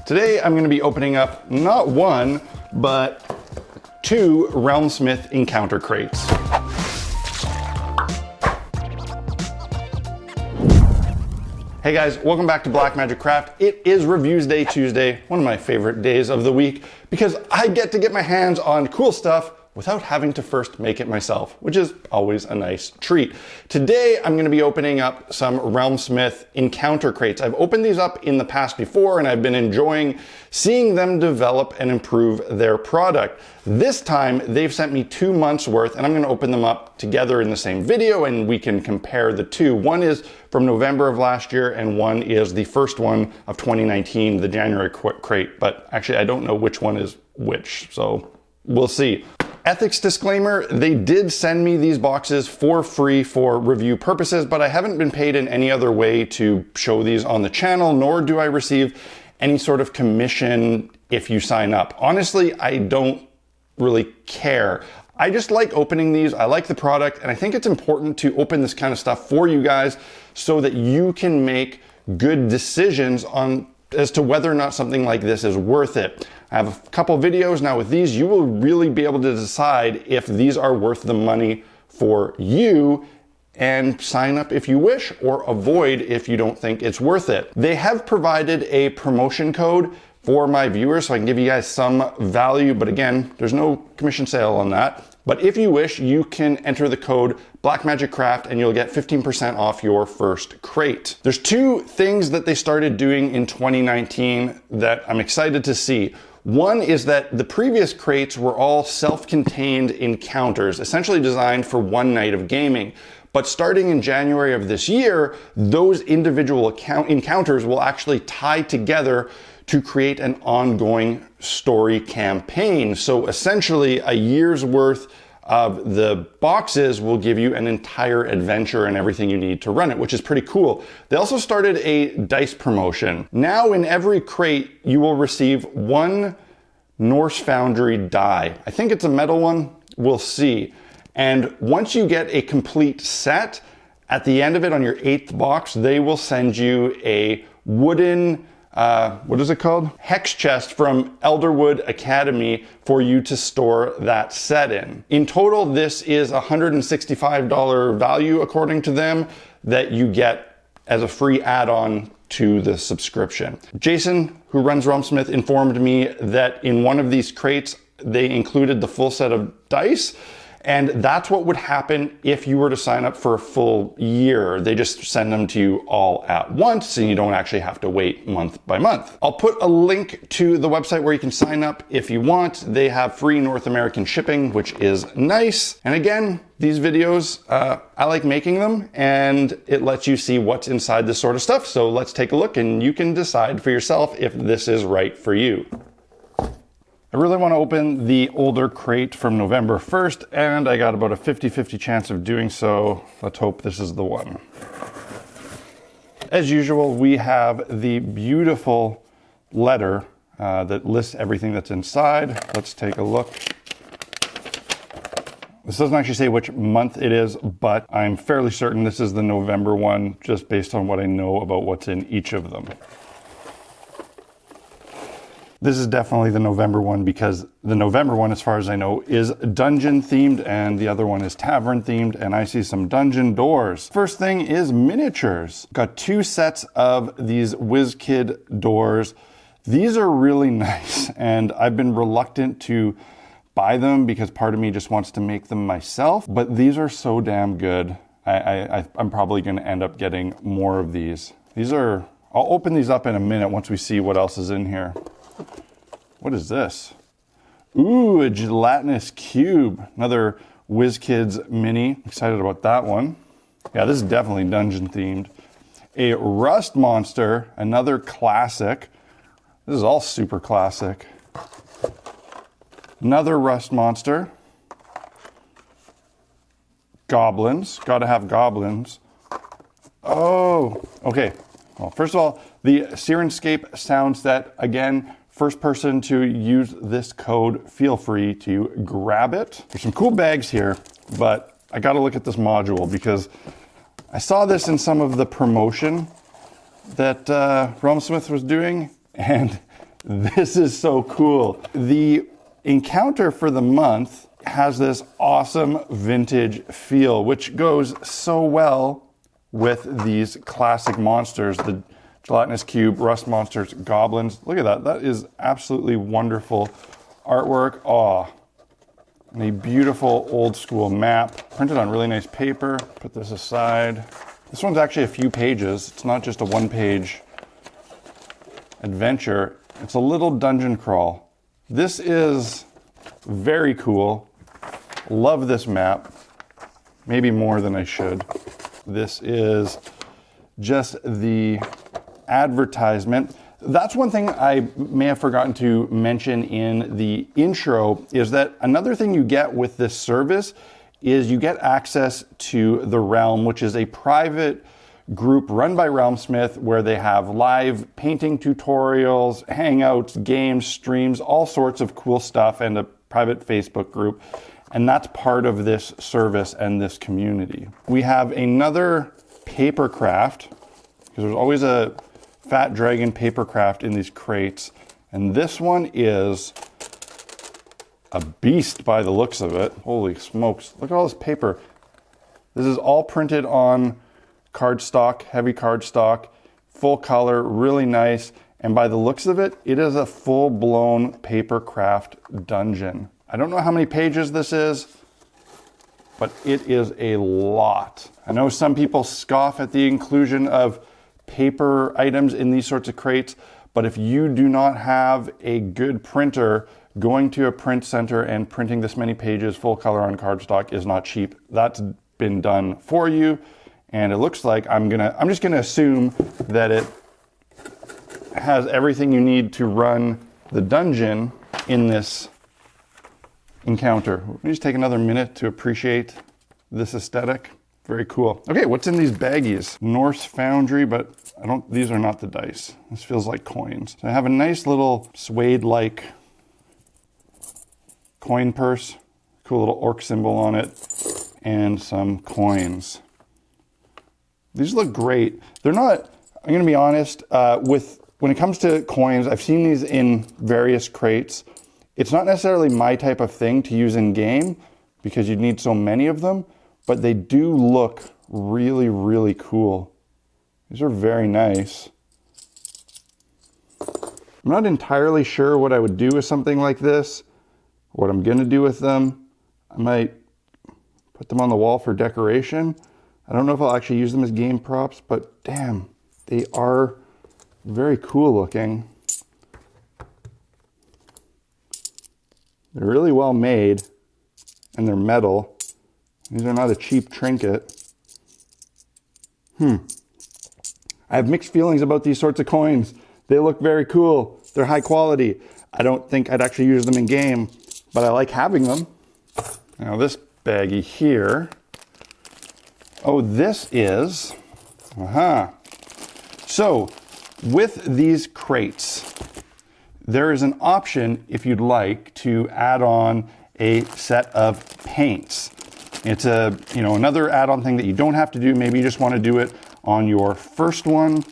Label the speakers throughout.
Speaker 1: Today I'm going to be opening up not one, but two RealmSmith encounter crates. Hey guys, welcome back to Blackmagic Craft. It is Reviews Day Tuesday, one of my favorite days of the week, because I get to get my hands on cool stuff without having to first make it myself, which is always a nice treat. Today, I'm gonna be opening up some RealmSmith encounter crates. I've opened these up in the past before, and I've been enjoying seeing them develop and improve their product. This time, they've sent me 2 months worth, and I'm gonna open them up together in the same video, and we can compare the two. One is from November of last year, and one is the first one of 2019, the January crate. But actually, I don't know which one is which, so we'll see. Ethics disclaimer, they did send me these boxes for free for review purposes, but I haven't been paid in any other way to show these on the channel, nor do I receive any sort of commission if you sign up. Honestly, I don't really care. I just like opening these, I like the product, and I think it's important to open this kind of stuff for you guys so that you can make good decisions as to whether or not something like this is worth it. I have a couple videos now with these. You will really be able to decide if these are worth the money for you and sign up if you wish or avoid if you don't think it's worth it. They have provided a promotion code for my viewers so I can give you guys some value, but again, there's no commission sale on that. But if you wish, you can enter the code BlackMagicCraft and you'll get 15% off your first crate. There's two things that they started doing in 2019 that I'm excited to see. One is that the previous crates were all self-contained encounters, essentially designed for one night of gaming. But starting in January of this year, those individual encounters will actually tie together to create an ongoing story campaign. So essentially, a year's worth of the boxes will give you an entire adventure and everything you need to run it, which is pretty cool. They also started a dice promotion. Now in every crate, you will receive one Norse Foundry die. I think it's a metal one, we'll see. And once you get a complete set, at the end of it on your 8th box, they will send you a wooden what is it called? Hex chest from Elderwood Academy for you to store that set in. In total, this is $165 value, according to them, that you get as a free add-on to the subscription. Jason, who runs RealmSmith, informed me that in one of these crates, they included the full set of dice. And that's what would happen if you were to sign up for a full year. They just send them to you all at once and you don't actually have to wait month by month. I'll put a link to the website where you can sign up if you want. They have free North American shipping, which is nice. And again, these videos, I like making them and it lets you see what's inside this sort of stuff. So let's take a look and you can decide for yourself if this is right for you. I really want to open the older crate from November 1st, and I got about a 50-50 chance of doing so. Let's hope this is the one. As usual, we have the beautiful letter that lists everything that's inside. Let's take a look. This doesn't actually say which month it is, but I'm fairly certain this is the November one, just based on what I know about what's in each of them. This is definitely the November one because the November one, as far as I know, is dungeon themed and the other one is tavern themed, and I see some dungeon doors. First thing is miniatures. Got 2 sets of these WizKid doors. These are really nice and I've been reluctant to buy them because part of me just wants to make them myself, but these are so damn good. I'm probably gonna end up getting more of these. I'll open these up in a minute once we see what else is in here. What is this? Ooh, a gelatinous cube. Another WizKids mini. Excited about that one. Yeah, this is definitely dungeon themed. A rust monster, another classic. This is all super classic. Another rust monster. Goblins, gotta have goblins. Oh, okay. Well, first of all, the Sirenscape sound set, again, first person to use this code, feel free to grab it. There's some cool bags here, but I gotta look at this module because I saw this in some of the promotion that RealmSmith was doing, and This is so cool. The encounter for the month has this awesome vintage feel, which goes so well with these classic monsters, the gelatinous cube, rust monsters, goblins. Look at that. That is absolutely wonderful artwork. Oh, and a beautiful old school map printed on really nice paper. Put this aside. This one's actually a few pages. It's not just a one-page adventure. It's a little dungeon crawl. This is very cool. Love this map. Maybe more than I should. This is just the advertisement. That's one thing I may have forgotten to mention in the intro, is that another thing you get with this service is you get access to The Realm, which is a private group run by RealmSmith where they have live painting tutorials, hangouts, games, streams, all sorts of cool stuff, and a private Facebook group. And that's part of this service and this community. We have another paper craft, because there's always a Fat Dragon paper craft in these crates. And this one is a beast by the looks of it. Holy smokes, look at all this paper. This is all printed on cardstock, heavy cardstock, full color, really nice. And by the looks of it, it is a full-blown paper craft dungeon. I don't know how many pages this is, but it is a lot. I know some people scoff at the inclusion of paper items in these sorts of crates, but if you do not have a good printer, going to a print center and printing this many pages full color on cardstock is not cheap. That's been done for you, and it looks like I'm just gonna assume that it has everything you need to run the dungeon in this encounter. Let me just take another minute to appreciate this aesthetic. Very cool. Okay, what's in these baggies? Norse Foundry, but these are not the dice. This feels like coins. So I have a nice little suede-like coin purse, cool little orc symbol on it, and some coins. These look great. They're not, I'm gonna be honest, when it comes to coins, I've seen these in various crates. It's not necessarily my type of thing to use in game because you'd need so many of them, but they do look really, really cool. These are very nice. I'm not entirely sure what I would do with something like this, what I'm gonna do with them. I might put them on the wall for decoration. I don't know if I'll actually use them as game props, but damn, they are very cool looking. They're really well made, and they're metal. These are not a cheap trinket. I have mixed feelings about these sorts of coins. They look very cool. They're high quality. I don't think I'd actually use them in game, but I like having them. Now this baggie here. Oh, this is, So with these crates, there is an option if you'd like to add on a set of paints. It's another add-on thing that you don't have to do. Maybe you just want to do it on your first one,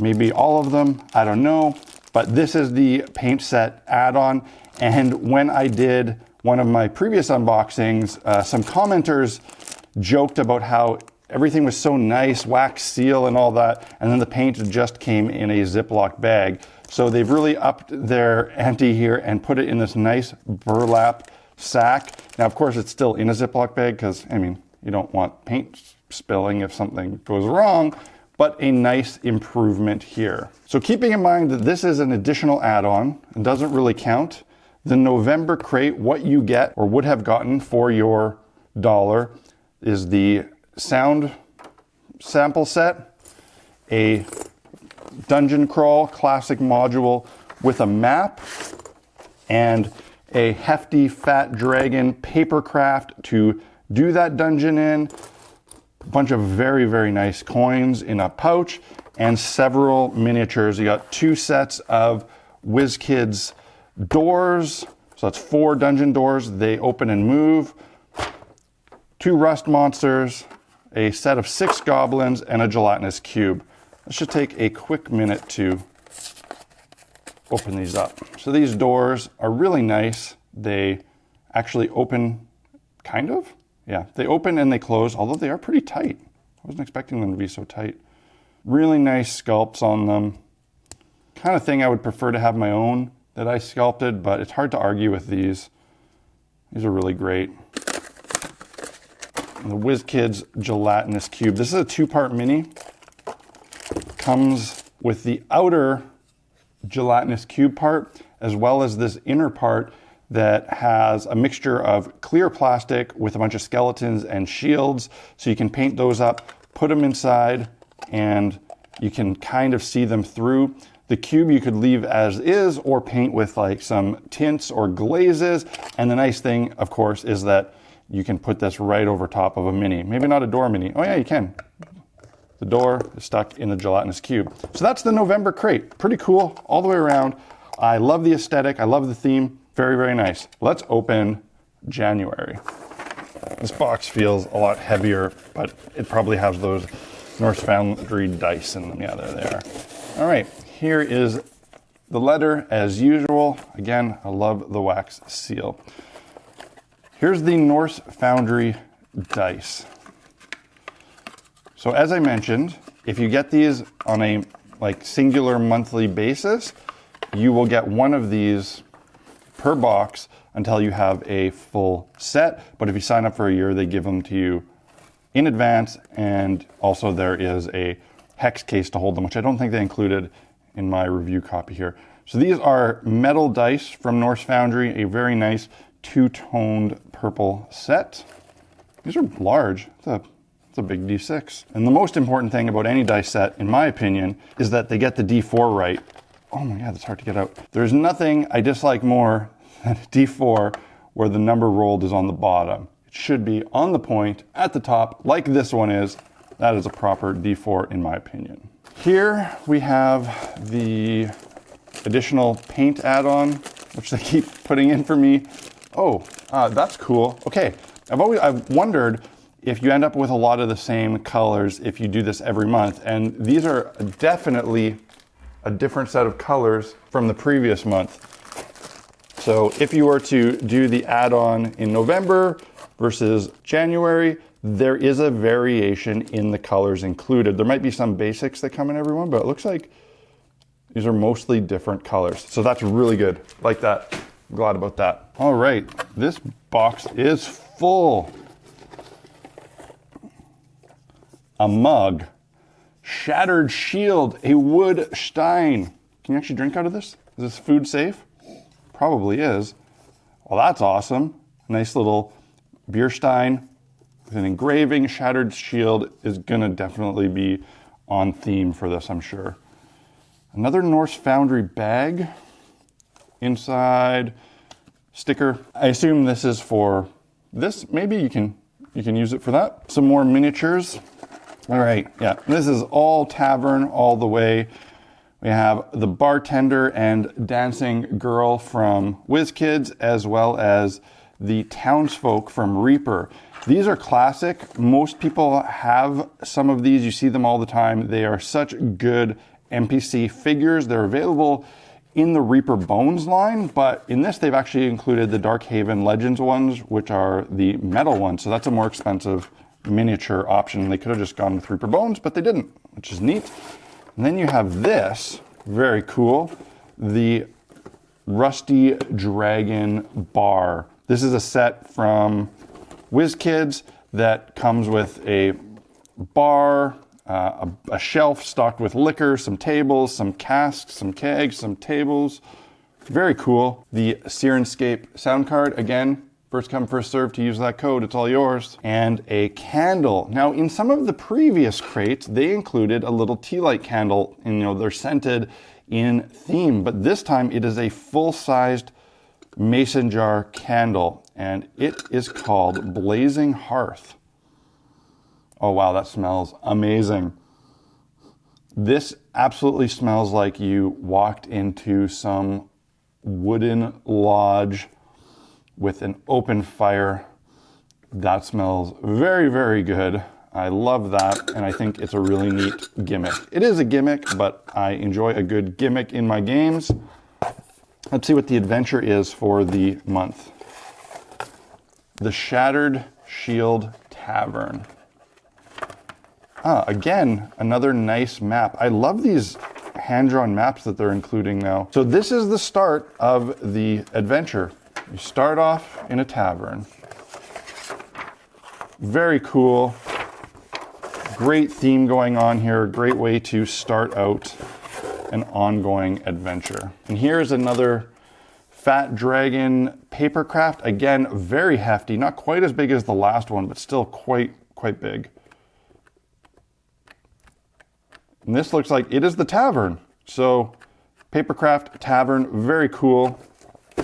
Speaker 1: maybe all of them, I don't know. But this is the paint set add-on. And when I did one of my previous unboxings, some commenters joked about how everything was so nice, wax seal and all that, and then the paint just came in a Ziploc bag. So they've really upped their ante here and put it in this nice burlap sack. Now, of course, it's still in a Ziploc bag because, you don't want paint spilling if something goes wrong, but a nice improvement here. So keeping in mind that this is an additional add-on and doesn't really count, the November crate, what you get or would have gotten for your $1 is the sound sample set, a dungeon crawl classic module with a map, and a hefty Fat Dragon paper craft to do that dungeon in, a bunch of very, very nice coins in a pouch, and several miniatures. You got 2 sets of WizKids doors, so that's 4 dungeon doors. They open and move. 2 rust monsters, a set of 6 goblins, and a gelatinous cube. Let's just take a quick minute to open these up. So these doors are really nice. They actually open, kind of. Yeah, they open and they close, although they are pretty tight. I wasn't expecting them to be so tight. Really nice sculpts on them. Kind of thing I would prefer to have my own that I sculpted, but it's hard to argue with these. These are really great. And the WizKids gelatinous cube. This is a 2-part mini. Comes with the outer gelatinous cube part, as well as this inner part that has a mixture of clear plastic with a bunch of skeletons and shields. So you can paint those up, put them inside, and you can kind of see them through. The cube you could leave as is or paint with like some tints or glazes. And the nice thing, of course, is that you can put this right over top of a mini. Maybe not a door mini. Oh yeah, you can. The door is stuck in the gelatinous cube. So that's the November crate. Pretty cool all the way around. I love the aesthetic. I love the theme. Very, very nice. Let's open January. This box feels a lot heavier, but it probably has those Norse Foundry dice in them. Yeah, there they are. All right, here is the letter as usual. Again, I love the wax seal. Here's the Norse Foundry dice. So as I mentioned, if you get these on a singular monthly basis, you will get one of these per box until you have a full set. But if you sign up for a year, they give them to you in advance. And also there is a hex case to hold them, which I don't think they included in my review copy here. So these are metal dice from Norse Foundry, a very nice 2-toned purple set. These are large. It's a big D6. And the most important thing about any dice set, in my opinion, is that they get the D4 right. Oh my God, that's hard to get out. There's nothing I dislike more than a D4 where the number rolled is on the bottom. It should be on the point at the top, like this one is. That is a proper D4 in my opinion. Here we have the additional paint add-on, which they keep putting in for me. Oh, that's cool. Okay, I've wondered if you end up with a lot of the same colors if you do this every month. And these are definitely a different set of colors from the previous month. So if you were to do the add-on in November versus January, there is a variation in the colors included. There might be some basics that come in every one, but it looks like these are mostly different colors. So that's really good. Like that. I'm glad about that. All right, this box is full. A mug, shattered shield, a wood stein. Can you actually drink out of this? Is this food safe? Probably is. Well, that's awesome. Nice little beer stein with an engraving. Shattered shield is gonna definitely be on theme for this, I'm sure. Another Norse Foundry bag. Inside, sticker. I assume this is for this. Maybe you can use it for that. Some more miniatures. All right, yeah, this is all Tavern all the way. We have the bartender and dancing girl from WizKids, as well as the townsfolk from Reaper. These are classic. Most people have some of these. You see them all the time. They are such good NPC figures. They're available in the Reaper Bones line, but in this they've actually included the Darkhaven Legends ones, which are the metal ones. So that's a more expensive miniature option. They could have just gone with Reaper Bones, but they didn't, which is neat. And then you have this, very cool, the Rusty Dragon Bar. This is a set from WizKids that comes with a bar, a shelf stocked with liquor, some tables, some casks, some kegs, some tables. Very cool. The Sirenscape sound card, again, first come, first serve to use that code, it's all yours. And a candle. Now, in some of the previous crates, they included a little tea light candle, and they're scented in theme, but this time it is a full-sized mason jar candle, and it is called Blazing Hearth. Oh wow, that smells amazing. This absolutely smells like you walked into some wooden lodge with an open fire. That smells very, very good. I love that, and I think it's a really neat gimmick. It is a gimmick, but I enjoy a good gimmick in my games. Let's see what the adventure is for the month. The Shattered Shield Tavern. Again, another nice map. I love these hand-drawn maps that they're including now. So this is the start of the adventure. You start off in a tavern. Very cool. Great theme going on here. Great way to start out an ongoing adventure. And here's another Fat Dragon papercraft. Again, very hefty. Not quite as big as the last one, but still quite big. And this looks like it is the tavern. So papercraft tavern, very cool.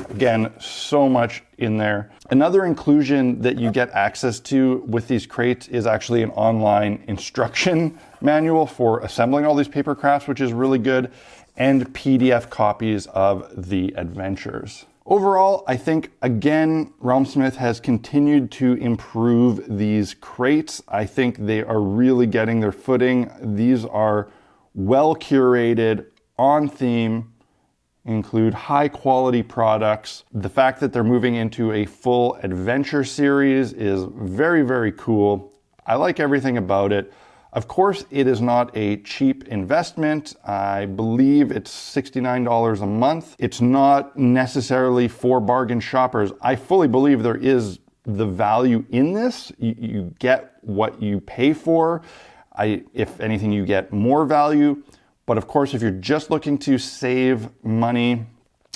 Speaker 1: Again, so much in there. Another inclusion that you get access to with these crates is actually an online instruction manual for assembling all these papercrafts, which is really good, and PDF copies of the adventures. Overall, I think, again, RealmSmith has continued to improve these crates. I think they are really getting their footing. These are well curated, on theme, include high quality products. The fact that they're moving into a full adventure series is very cool. I like everything about it. Of course, it is not a cheap investment. I believe it's $69 a month. It's not necessarily for bargain shoppers. I fully believe there is the value in this. You get what you pay for. If anything, you get more value. But of course, if you're just looking to save money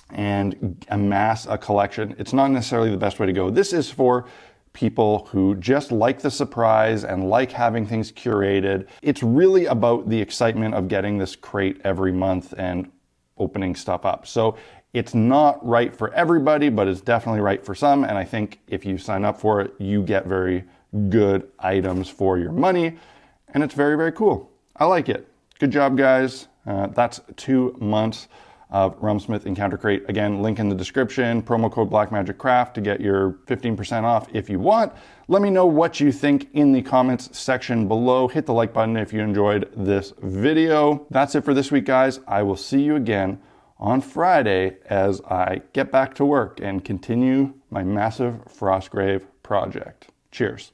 Speaker 1: and amass a collection, it's not necessarily the best way to go. This is for people who just like the surprise and like having things curated. It's really about the excitement of getting this crate every month and opening stuff up. So it's not right for everybody, but it's definitely right for some. And I think if you sign up for it, you get very good items for your money. And it's very cool. I like it. Good job, guys. That's 2 months of RealmSmith Encounter Crate. Again, link in the description, promo code BlackMagicCraft to get your 15% off if you want. Let me know what you think in the comments section below. Hit the like button if you enjoyed this video. That's it for this week, guys. I will see you again on Friday as I get back to work and continue my massive Frostgrave project. Cheers.